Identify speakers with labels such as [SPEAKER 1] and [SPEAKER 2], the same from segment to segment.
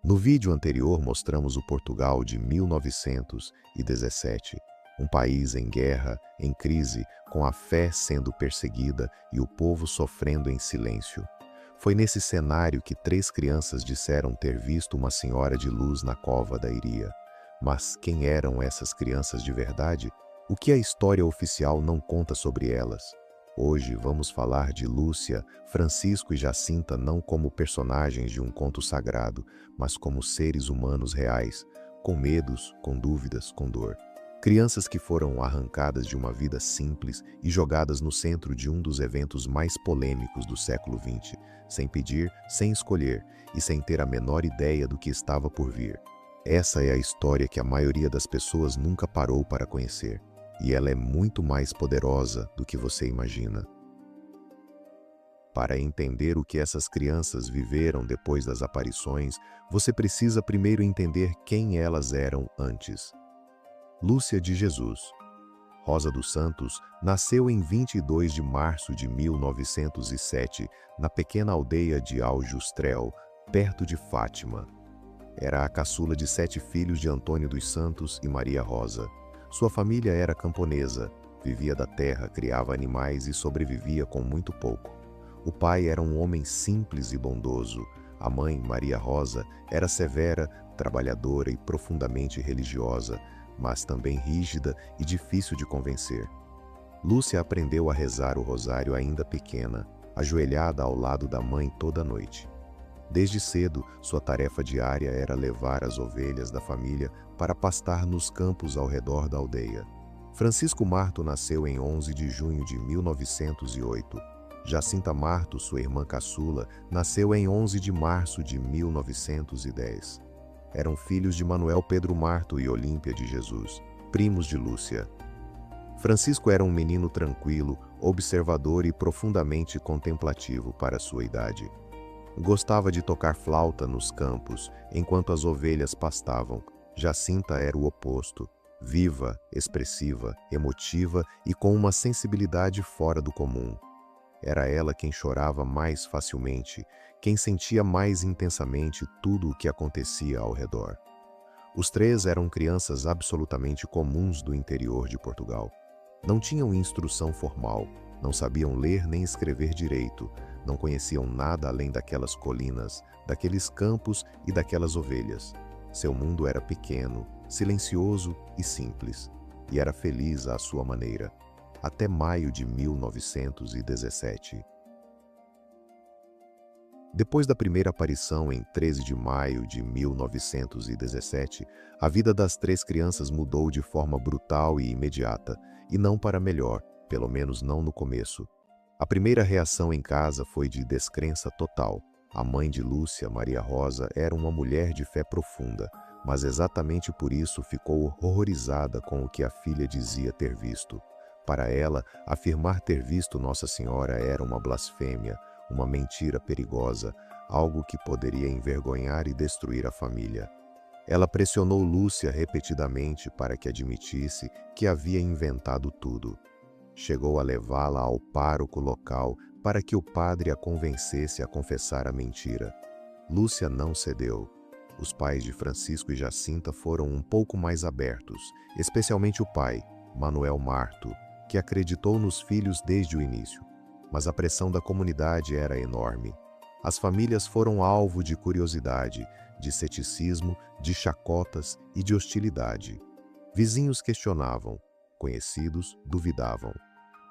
[SPEAKER 1] No vídeo anterior mostramos o Portugal de 1917, um país em guerra, em crise, com a fé sendo perseguida e o povo sofrendo em silêncio. Foi nesse cenário que 3 crianças disseram ter visto uma senhora de luz na cova da Iria. Mas quem eram essas crianças de verdade? O que a história oficial não conta sobre elas? Hoje vamos falar de Lúcia, Francisco e Jacinta não como personagens de um conto sagrado, mas como seres humanos reais, com medos, com dúvidas, com dor. Crianças que foram arrancadas de uma vida simples e jogadas no centro de um dos eventos mais polêmicos do século XX, sem pedir, sem escolher e sem ter a menor ideia do que estava por vir. Essa é a história que a maioria das pessoas nunca parou para conhecer. E ela é muito mais poderosa do que você imagina. Para entender o que essas crianças viveram depois das aparições, você precisa primeiro entender quem elas eram antes. Lúcia de Jesus. Rosa dos Santos nasceu em 22 de março de 1907, na pequena aldeia de Aljustrel, perto de Fátima. Era a caçula de 7 filhos de Antônio dos Santos e Maria Rosa. Sua família era camponesa, vivia da terra, criava animais e sobrevivia com muito pouco. O pai era um homem simples e bondoso. A mãe, Maria Rosa, era severa, trabalhadora e profundamente religiosa, mas também rígida e difícil de convencer. Lúcia aprendeu a rezar o rosário ainda pequena, ajoelhada ao lado da mãe toda noite. Desde cedo, sua tarefa diária era levar as ovelhas da família para pastar nos campos ao redor da aldeia. Francisco Marto nasceu em 11 de junho de 1908. Jacinta Marto, sua irmã caçula, nasceu em 11 de março de 1910. Eram filhos de Manuel Pedro Marto e Olímpia de Jesus, primos de Lúcia. Francisco era um menino tranquilo, observador e profundamente contemplativo para sua idade. Gostava de tocar flauta nos campos, enquanto as ovelhas pastavam. Jacinta era o oposto, viva, expressiva, emotiva e com uma sensibilidade fora do comum. Era ela quem chorava mais facilmente, quem sentia mais intensamente tudo o que acontecia ao redor. Os 3 eram crianças absolutamente comuns do interior de Portugal. Não tinham instrução formal, não sabiam ler nem escrever direito, não conheciam nada além daquelas colinas, daqueles campos e daquelas ovelhas. Seu mundo era pequeno, silencioso e simples, e era feliz à sua maneira, até maio de 1917. Depois da primeira aparição em 13 de maio de 1917, a vida das 3 crianças mudou de forma brutal e imediata, e não para melhor, pelo menos não no começo. A primeira reação em casa foi de descrença total. A mãe de Lúcia, Maria Rosa, era uma mulher de fé profunda, mas exatamente por isso ficou horrorizada com o que a filha dizia ter visto. Para ela, afirmar ter visto Nossa Senhora era uma blasfêmia, uma mentira perigosa, algo que poderia envergonhar e destruir a família. Ela pressionou Lúcia repetidamente para que admitisse que havia inventado tudo. Chegou a levá-la ao pároco local para que o padre a convencesse a confessar a mentira. Lúcia não cedeu. Os pais de Francisco e Jacinta foram um pouco mais abertos, especialmente o pai, Manuel Marto, que acreditou nos filhos desde o início. Mas a pressão da comunidade era enorme. As famílias foram alvo de curiosidade, de ceticismo, de chacotas e de hostilidade. Vizinhos questionavam, conhecidos duvidavam.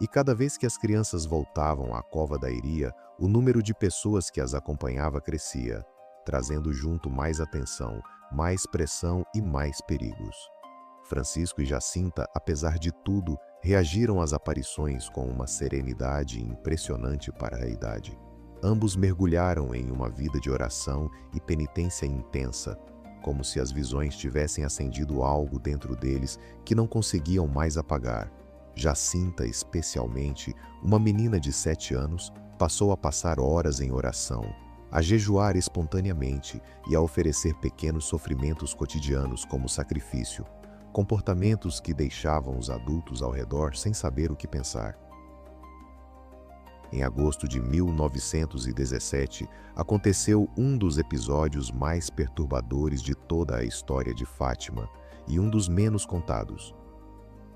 [SPEAKER 1] E cada vez que as crianças voltavam à cova da Iria, o número de pessoas que as acompanhava crescia, trazendo junto mais atenção, mais pressão e mais perigos. Francisco e Jacinta, apesar de tudo, reagiram às aparições com uma serenidade impressionante para a idade. Ambos mergulharam em uma vida de oração e penitência intensa, como se as visões tivessem acendido algo dentro deles que não conseguiam mais apagar. Jacinta, especialmente, uma menina de 7 anos, passou a passar horas em oração, a jejuar espontaneamente e a oferecer pequenos sofrimentos cotidianos como sacrifício, comportamentos que deixavam os adultos ao redor sem saber o que pensar. Em agosto de 1917, aconteceu um dos episódios mais perturbadores de toda a história de Fátima e um dos menos contados.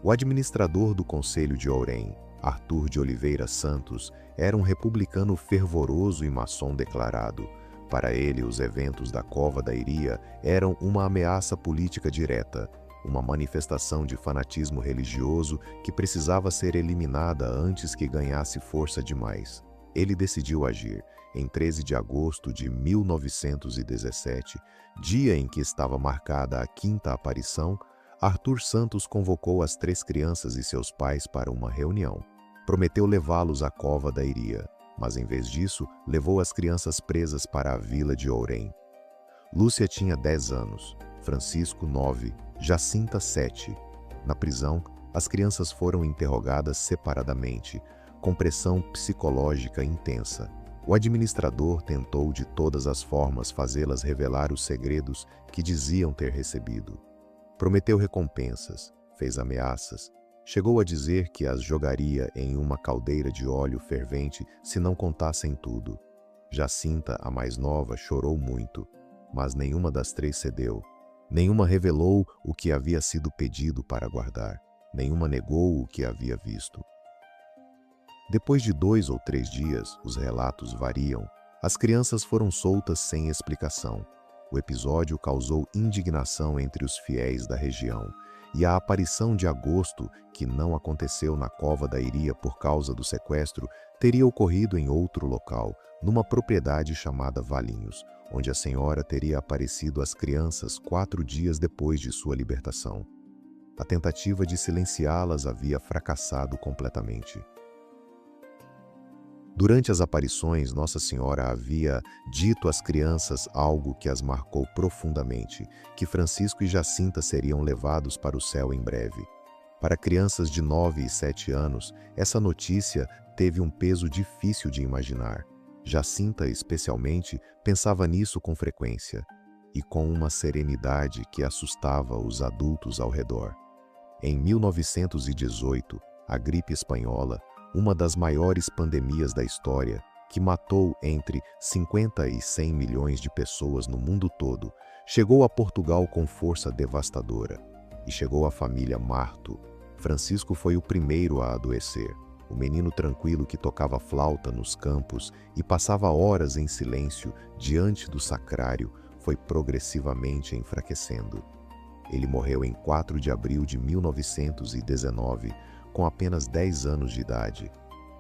[SPEAKER 1] O administrador do Conselho de Ourém, Arthur de Oliveira Santos, era um republicano fervoroso e maçom declarado. Para ele, os eventos da Cova da Iria eram uma ameaça política direta, uma manifestação de fanatismo religioso que precisava ser eliminada antes que ganhasse força demais. Ele decidiu agir. Em 13 de agosto de 1917, dia em que estava marcada a quinta aparição, Arthur Santos convocou as 3 crianças e seus pais para uma reunião. Prometeu levá-los à Cova da Iria, mas em vez disso, levou as crianças presas para a vila de Ourém. Lúcia tinha 10 anos, Francisco 9, Jacinta 7. Na prisão, as crianças foram interrogadas separadamente, com pressão psicológica intensa. O administrador tentou de todas as formas fazê-las revelar os segredos que diziam ter recebido. Prometeu recompensas, fez ameaças, chegou a dizer que as jogaria em uma caldeira de óleo fervente se não contassem tudo. Jacinta, a mais nova, chorou muito, mas nenhuma das 3 cedeu. Nenhuma revelou o que havia sido pedido para guardar. Nenhuma negou o que havia visto. Depois de 2 ou 3 dias, os relatos variam, as crianças foram soltas sem explicação. O episódio causou indignação entre os fiéis da região, e a aparição de agosto, que não aconteceu na Cova da Iria por causa do sequestro, teria ocorrido em outro local, numa propriedade chamada Valinhos, onde a senhora teria aparecido às crianças 4 dias depois de sua libertação. A tentativa de silenciá-las havia fracassado completamente. Durante as aparições, Nossa Senhora havia dito às crianças algo que as marcou profundamente, que Francisco e Jacinta seriam levados para o céu em breve. Para crianças de 9 e 7 anos, essa notícia teve um peso difícil de imaginar. Jacinta, especialmente, pensava nisso com frequência, e com uma serenidade que assustava os adultos ao redor. Em 1918, a gripe espanhola, uma das maiores pandemias da história, que matou entre 50 e 100 milhões de pessoas no mundo todo, chegou a Portugal com força devastadora. E chegou à família Marto. Francisco foi o primeiro a adoecer. O menino tranquilo que tocava flauta nos campos e passava horas em silêncio diante do sacrário foi progressivamente enfraquecendo. Ele morreu em 4 de abril de 1919, com apenas 10 anos de idade.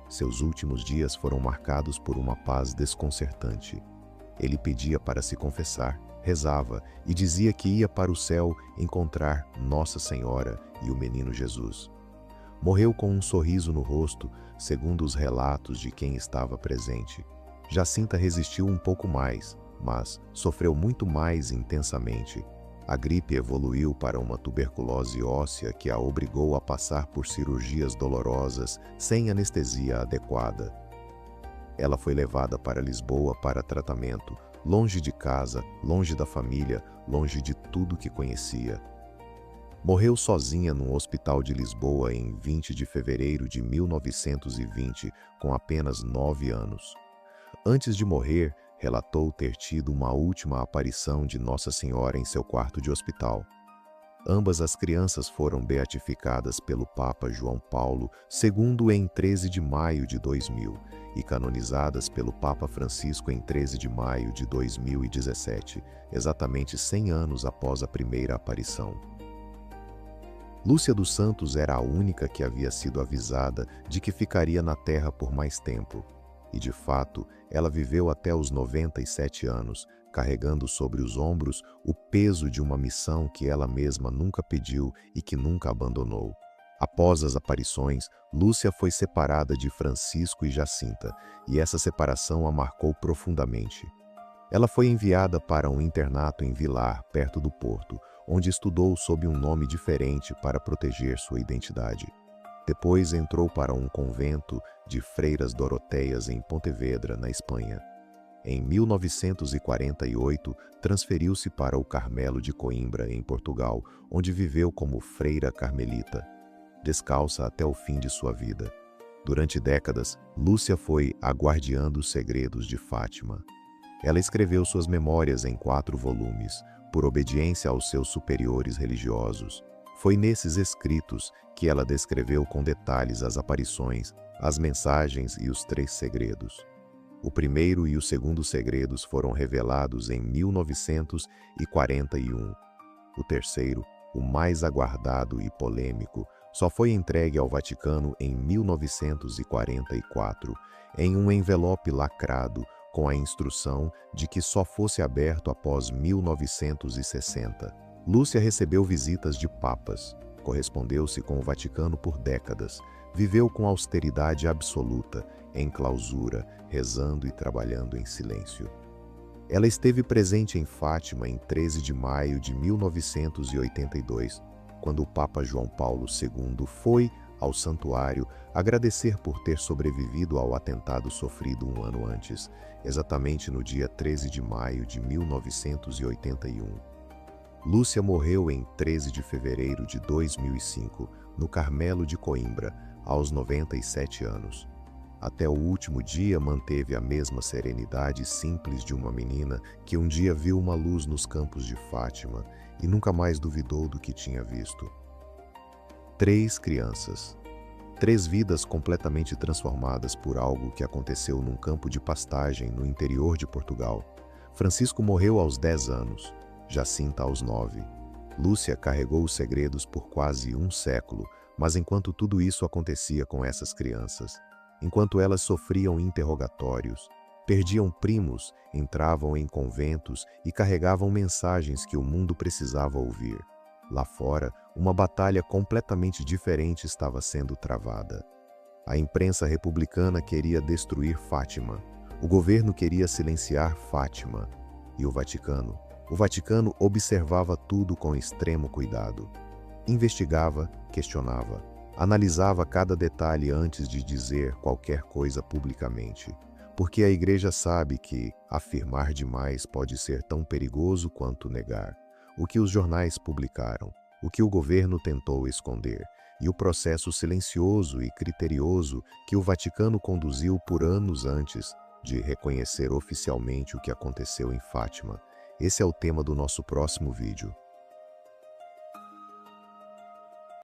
[SPEAKER 1] Seus últimos dias foram marcados por uma paz desconcertante. Ele pedia para se confessar, rezava e dizia que ia para o céu encontrar Nossa Senhora e o menino Jesus. Morreu com um sorriso no rosto, segundo os relatos de quem estava presente. Jacinta resistiu um pouco mais, mas sofreu muito mais intensamente. A gripe evoluiu para uma tuberculose óssea que a obrigou a passar por cirurgias dolorosas sem anestesia adequada. Ela foi levada para Lisboa para tratamento, longe de casa, longe da família, longe de tudo que conhecia. Morreu sozinha num hospital de Lisboa em 20 de fevereiro de 1920, com apenas 9 anos. Antes de morrer, relatou ter tido uma última aparição de Nossa Senhora em seu quarto de hospital. Ambas as crianças foram beatificadas pelo Papa João Paulo II em 13 de maio de 2000 e canonizadas pelo Papa Francisco em 13 de maio de 2017, exatamente 100 anos após a primeira aparição. Lúcia dos Santos era a única que havia sido avisada de que ficaria na Terra por mais tempo. E, de fato, ela viveu até os 97 anos, carregando sobre os ombros o peso de uma missão que ela mesma nunca pediu e que nunca abandonou. Após as aparições, Lúcia foi separada de Francisco e Jacinta, e essa separação a marcou profundamente. Ela foi enviada para um internato em Vilar, perto do Porto, onde estudou sob um nome diferente para proteger sua identidade. Depois entrou para um convento de freiras doroteias em Pontevedra, na Espanha. Em 1948, transferiu-se para o Carmelo de Coimbra, em Portugal, onde viveu como freira carmelita, descalça até o fim de sua vida. Durante décadas, Lúcia foi a guardiã dos segredos de Fátima. Ela escreveu suas memórias em 4 volumes, por obediência aos seus superiores religiosos. Foi nesses escritos que ela descreveu com detalhes as aparições, as mensagens e os 3 segredos. O primeiro e o segundo segredos foram revelados em 1941. O terceiro, o mais aguardado e polêmico, só foi entregue ao Vaticano em 1944, em um envelope lacrado, com a instrução de que só fosse aberto após 1960. Lúcia recebeu visitas de papas, correspondeu-se com o Vaticano por décadas, viveu com austeridade absoluta, em clausura, rezando e trabalhando em silêncio. Ela esteve presente em Fátima em 13 de maio de 1982, quando o Papa João Paulo II foi ao santuário agradecer por ter sobrevivido ao atentado sofrido um ano antes, exatamente no dia 13 de maio de 1981. Lúcia morreu em 13 de fevereiro de 2005, no Carmelo de Coimbra, aos 97 anos. Até o último dia manteve a mesma serenidade simples de uma menina que um dia viu uma luz nos campos de Fátima e nunca mais duvidou do que tinha visto. 3 crianças. 3 vidas completamente transformadas por algo que aconteceu num campo de pastagem no interior de Portugal. Francisco morreu aos 10 anos, Jacinta aos 9. Lúcia carregou os segredos por quase um século, mas enquanto tudo isso acontecia com essas crianças, enquanto elas sofriam interrogatórios, perdiam primos, entravam em conventos e carregavam mensagens que o mundo precisava ouvir. Lá fora, uma batalha completamente diferente estava sendo travada. A imprensa republicana queria destruir Fátima. O governo queria silenciar Fátima. E o Vaticano observava tudo com extremo cuidado. Investigava, questionava, analisava cada detalhe antes de dizer qualquer coisa publicamente. Porque a Igreja sabe que afirmar demais pode ser tão perigoso quanto negar. O que os jornais publicaram, o que o governo tentou esconder, e o processo silencioso e criterioso que o Vaticano conduziu por anos antes de reconhecer oficialmente o que aconteceu em Fátima. Esse é o tema do nosso próximo vídeo.